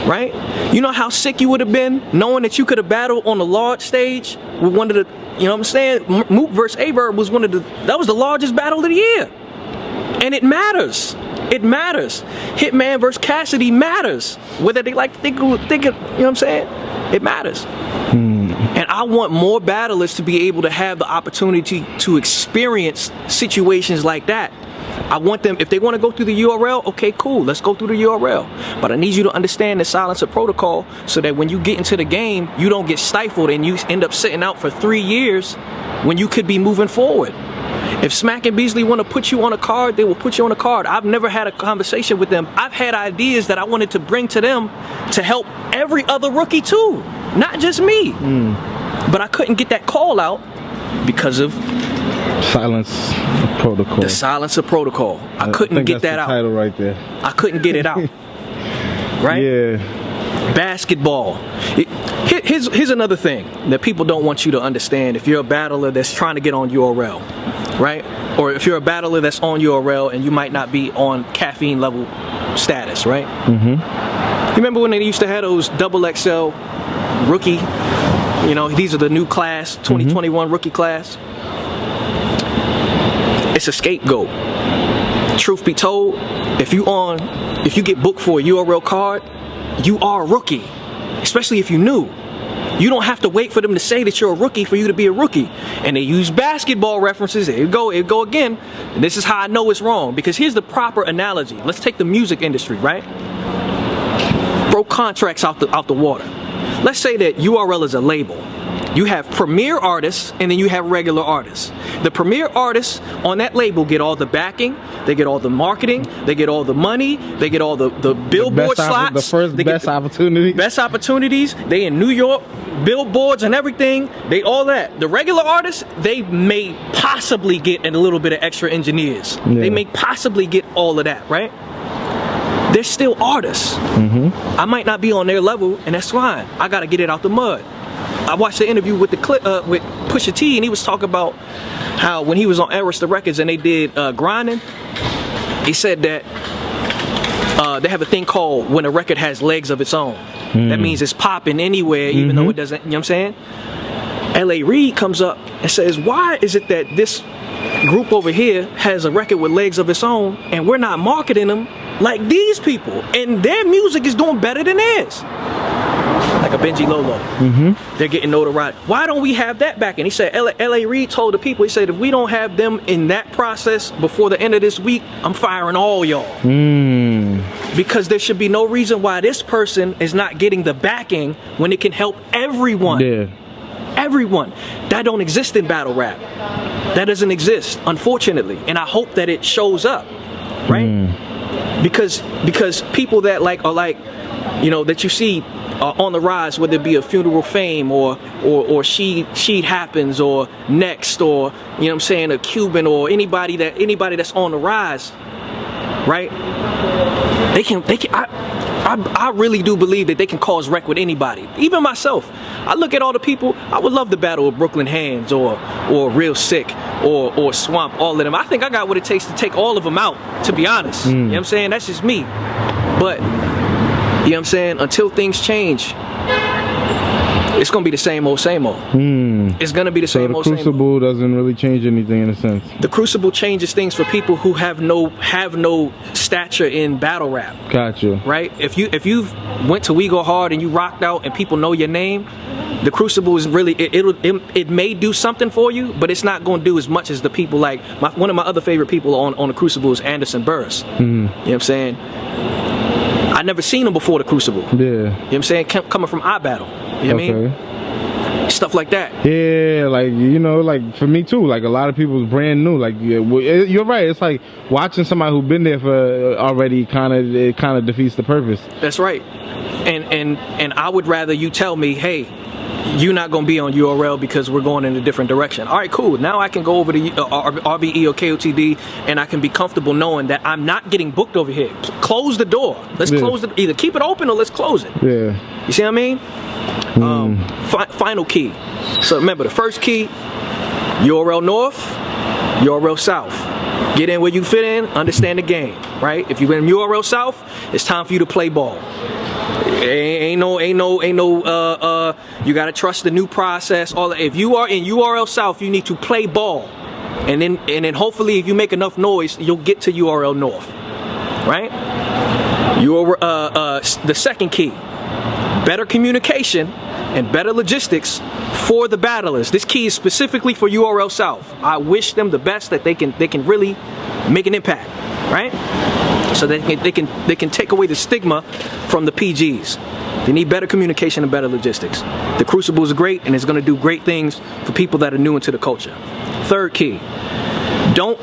Right? You know how sick you would have been knowing that you could have battled on the large stage with one of the, you know what I'm saying? Mook versus Averb was that was the largest battle of the year. And it matters. It matters. Hitman versus Cassidy matters. Whether they like to think it, you know what I'm saying? It matters. And I want more battlers to be able to have the opportunity to experience situations like that. I want them, if they want to go through the URL, okay, cool, let's go through the URL. But I need you to understand the silencer protocol so that when you get into the game, you don't get stifled and you end up sitting out for 3 years when you could be moving forward. If Smack and Beasley want to put you on a card, they will put you on a card. I've never had a conversation with them. I've had ideas that I wanted to bring to them to help every other rookie too, not just me. But I couldn't get that call out because of Silence protocol. The silencer protocol. I couldn't get that out. Title right there. I couldn't get it out. Right? Yeah. Basketball. Here's another thing that people don't want you to understand. If you're a battler that's trying to get on URL, right? Or if you're a battler that's on URL and you might not be on caffeine level status, right? You remember when they used to have those XXL rookie? These are the new class, 2021 rookie class. It's a scapegoat. Truth be told, if you get booked for a URL card, you are a rookie, especially if you're new. You don't have to wait for them to say that you're a rookie for you to be a rookie. And they use basketball references. There you go again. And this is how I know it's wrong, because here's the proper analogy. Let's take the music industry, right? Throw contracts out the water. Let's say that URL is a label. You have premier artists and then you have regular artists. The premier artists on that label get all the backing, they get all the marketing, they get all the money, they get all the billboard slots. The first best opportunity. Best opportunities. They in New York, billboards and everything. They all that. The regular artists, they may possibly get a little bit of extra engineers. Yeah. They may possibly get all of that, right? They're still artists. I might not be on their level, and that's fine. I gotta get it out the mud. I watched the interview with with Pusha T, and he was talking about how when he was on Arista Records and they did grinding, he said that they have a thing called when a record has legs of its own. That means it's popping anywhere, even though it doesn't. You know what I'm saying? L.A. Reid comes up and says, "Why is it that this group over here has a record with legs of its own, and we're not marketing them like these people, and their music is doing better than theirs?" Like a Benji Lolo. They're getting notoriety. Why don't we have that back? And he said, L.A. Reid told the people, he said, if we don't have them in that process before the end of this week, I'm firing all y'all. Because there should be no reason why this person is not getting the backing when it can help everyone. Yeah. Everyone. That don't exist in battle rap. That doesn't exist, unfortunately. And I hope that it shows up, right? Because people that are like that you see on the rise, whether it be a Funeral Fame or She Happens or Next, or a Cuban, or anybody that's on the rise, right? I really do believe that they can cause wreck with anybody, even myself. I look at all the people. I would love to battle with Brooklyn Hands or Real Sick or Swamp, all of them. I think I got what it takes to take all of them out, to be honest. You know what I'm saying? That's just me. But you know what I'm saying? Until things change, it's gonna be the same old, same old. It's gonna be the same old, same old. So the Crucible doesn't really change anything in a sense. The Crucible changes things for people who have no stature in battle rap. Gotcha. Right? If you went to We Go Hard and you rocked out and people know your name, the Crucible is really it may do something for you, but it's not going to do as much as the people like one of my other favorite people on the Crucible is Anderson Burris. You know what I'm saying? I never seen him before the Crucible. Yeah. You know what I'm saying? Coming from iBattle. You know what I mean? Stuff like that. Yeah, like for me too. Like a lot of people's brand new. Like you're right. It's like watching somebody who's been there for already. It kind of defeats the purpose. That's right. And I would rather you tell me, hey, you're not going to be on URL because we're going in a different direction. All right, cool. Now I can go over to RBE or KOTD and I can be comfortable knowing that I'm not getting booked over here. Close the door. Let's close it. Either keep it open or let's close it. Yeah. You see what I mean? Final key. So remember, the first key, URL North, URL South. Get in where you fit in, understand the game, right? If you're in URL South, it's time for you to play ball. Ain't no you gotta trust the new process. If you are in URL South, you need to play ball, and then hopefully if you make enough noise, you'll get to URL North, right? The second key, better communication and better logistics for the battlers. This key is specifically for URL South. I wish them the best, that they can really make an impact, right? So they can take away the stigma from the PGs. They need better communication and better logistics. The Crucible is great, and it's going to do great things for people that are new into the culture. Third key, don't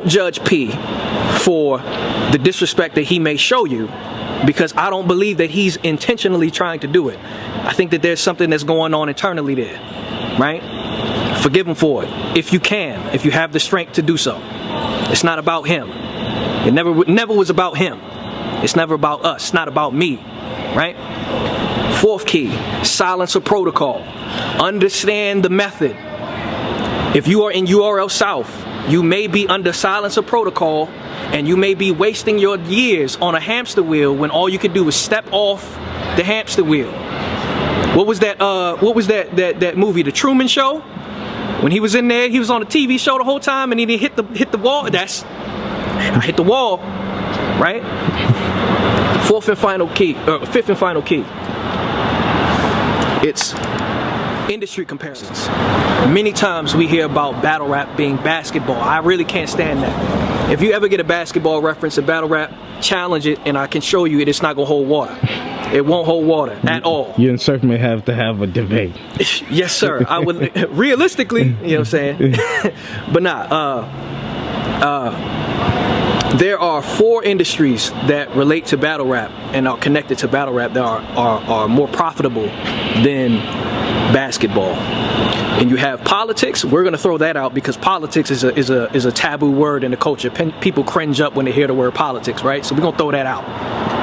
judge P for the disrespect that he may show you, because I don't believe that he's intentionally trying to do it. I think that there's something that's going on internally there, right? Forgive him for it if you can, if you have the strength to do so. It's not about him. It never was about him. It's never about us. It's not about me, right? Fourth key, silence or protocol. Understand the method. If you are in URL South, you may be under silence or protocol, and you may be wasting your years on a hamster wheel when all you can do is step off the hamster wheel. What was that movie, The Truman Show? When he was in there, he was on a TV show the whole time, and he didn't hit the wall. I hit the wall, right? Fifth and final key. It's industry comparisons. Many times we hear about battle rap being basketball. I really can't stand that. If you ever get a basketball reference in battle rap, challenge it, and I can show you it's not gonna hold water. It won't hold water at all. You and Surf may have to have a debate. Yes, sir. I would realistically, you know what I'm saying? But there are 4 industries that relate to battle rap and are connected to battle rap that are more profitable than basketball. And you have politics. We're going to throw that out because politics is a taboo word in the culture. People cringe up when they hear the word politics, right? So we're going to throw that out.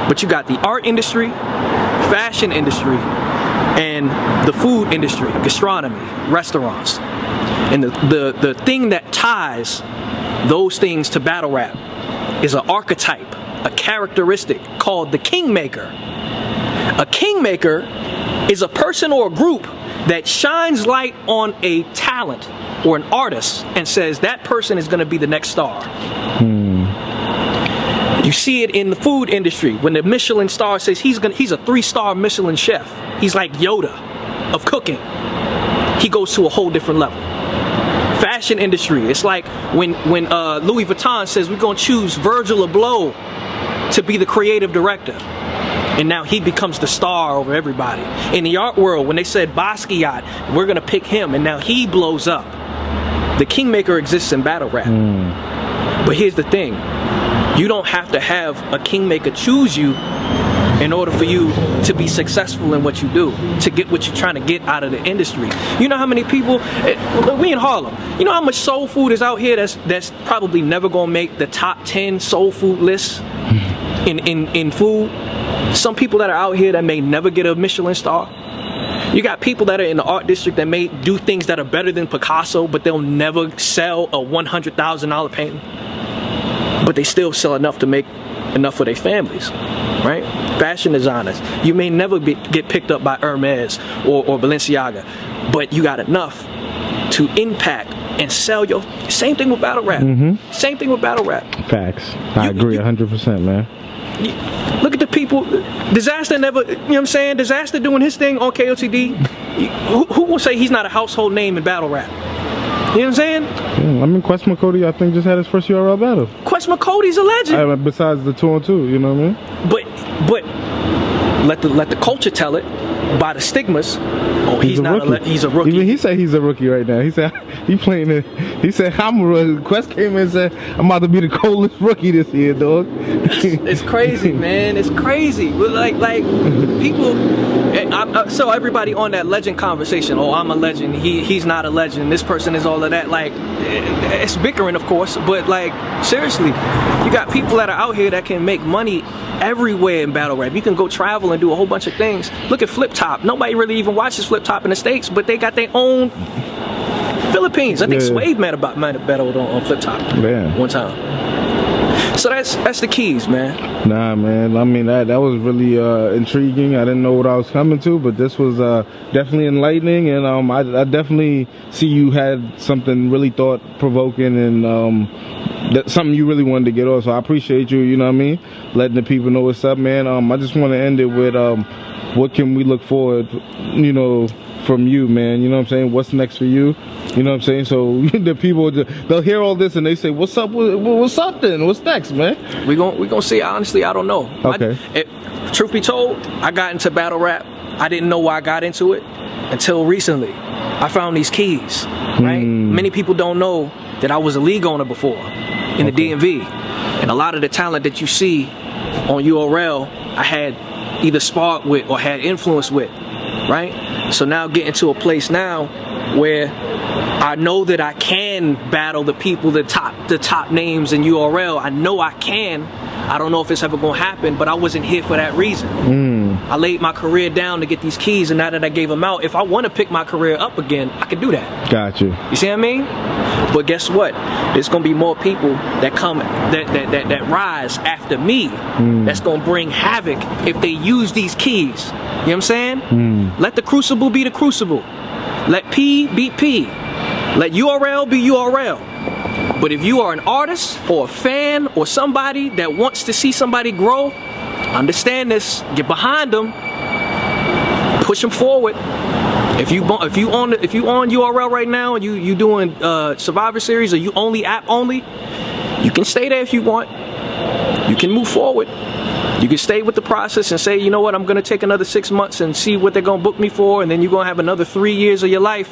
But you got the art industry, fashion industry, and the food industry, gastronomy, restaurants. And the thing that ties those things to battle rap is an archetype, a characteristic called the kingmaker. A kingmaker is a person or a group that shines light on a talent or an artist and says that person is going to be the next star. You see it in the food industry when the Michelin star says he's a 3-star Michelin chef. He's like Yoda of cooking. He goes to a whole different level. Fashion industry, it's like when Louis Vuitton says we're going to choose Virgil Abloh to be the creative director. And now he becomes the star over everybody. In the art world, when they said Basquiat, we're going to pick him, and now he blows up. The kingmaker exists in battle rap. But here's the thing. You don't have to have a kingmaker choose you in order for you to be successful in what you do, to get what you're trying to get out of the industry. You know how many people, we in Harlem, you know how much soul food is out here that's probably never gonna make the top 10 soul food lists in food? Some people that are out here that may never get a Michelin star. You got people that are in the art district that may do things that are better than Picasso, but they'll never sell a $100,000 painting. But they still sell enough to make enough for their families, right? Fashion designers, you may never get picked up by Hermes or Balenciaga, but you got enough to impact and sell your. Same thing with battle rap. Same thing with battle rap. Facts. I agree 100%, man. Look at the people. Disaster never, you know what I'm saying? Disaster doing his thing on KOTD. Who will say he's not a household name in battle rap? You know what I'm saying? Yeah, I mean, Quest McCody, I think, just had his first URL battle. Quest McCody's a legend. Besides the 2-on-2, you know what I mean? But let the culture tell it by the stigmas. Oh, he's not a he's a rookie. Even he said he's a rookie right now. He said he playing it. He said I'm a rookie. Quest came in and said I'm about to be the coldest rookie this year, dog. It's crazy, man. It's crazy. Like people. So everybody on that legend conversation. Oh, I'm a legend. He's not a legend. This person is all of that. Like, it's bickering, of course, but like seriously, you got people that are out here that can make money everywhere in battle rap. You can go travel and do a whole bunch of things. Look at Flip Top. Nobody really even watches Flip Top in the States, but they got their own Philippines. I think Swave might have battled on Flip Top one time. So that's the keys, man. Nah, man. I mean, that was really intriguing. I didn't know what I was coming to, but this was definitely enlightening, and I definitely see you had something really thought-provoking and something you really wanted to get off. So I appreciate you, you know what I mean, letting the people know what's up, man. I just want to end it with what can we look forward, you know, from you, man? You know what I'm saying? What's next for you? You know what I'm saying? So the people, they'll hear all this and they say, what's up? What's up then? What's next, man? We gonna see. Honestly, I don't know. Okay. Truth be told, I got into battle rap. I didn't know why I got into it until recently. I found these keys, right? Many people don't know that I was a league owner before in the DMV. And a lot of the talent that you see on URL, I had either sparred with or had influence with, right? So now getting to a place now where I know that I can battle the people, the top names in URL. I know I can. I don't know if it's ever gonna happen, but I wasn't here for that reason. I laid my career down to get these keys, and now that I gave them out, if I want to pick my career up again, I can do that. Got you. You see what I mean? But guess what? There's gonna be more people that come that rise after me. That's gonna bring havoc if they use these keys. You know what I'm saying? Let the Crucible be the Crucible. Let P be P. Let URL be URL. But if you are an artist or a fan or somebody that wants to see somebody grow, understand this. Get behind them. Push them forward. If you on URL right now and you doing Survivor Series or you only app only, you can stay there if you want. You can move forward. You can stay with the process and say, you know what, I'm gonna take another 6 months and see what they're gonna book me for, and then you're gonna have another 3 years of your life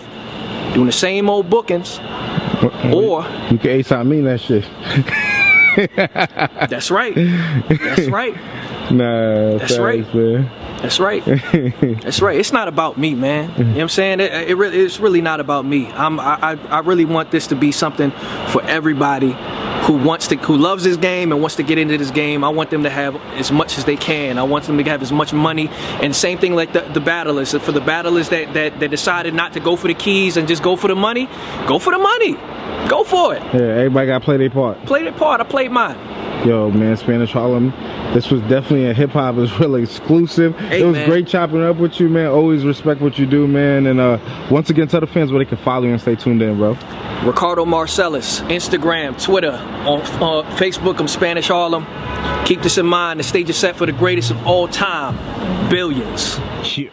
doing the same old bookings. Or you can ASAP me that shit. That's right. That's right. Nah, that's right, man. That's right. That's right. It's not about me, man. You know what I'm saying? It's really not about me. I really want this to be something for everybody who loves this game and wants to get into this game. I want them to have as much as they can. I want them to have as much money. And same thing like the battlers. For the battlers that decided not to go for the keys and just go for the money, go for the money. Go for it. Yeah, everybody got to play their part. Play their part. I played mine. Yo, man, Spanish Harlem. This was definitely a hip-hop. It was really exclusive. Hey, it was man. Great chopping up with you, man. Always respect what you do, man. And once again, tell the fans where they can follow you and stay tuned in, bro. Ricardo Marcellus, Instagram, Twitter, on Facebook, I'm Spanish Harlem. Keep this in mind. The stage is set for the greatest of all time. Billions. Yeah.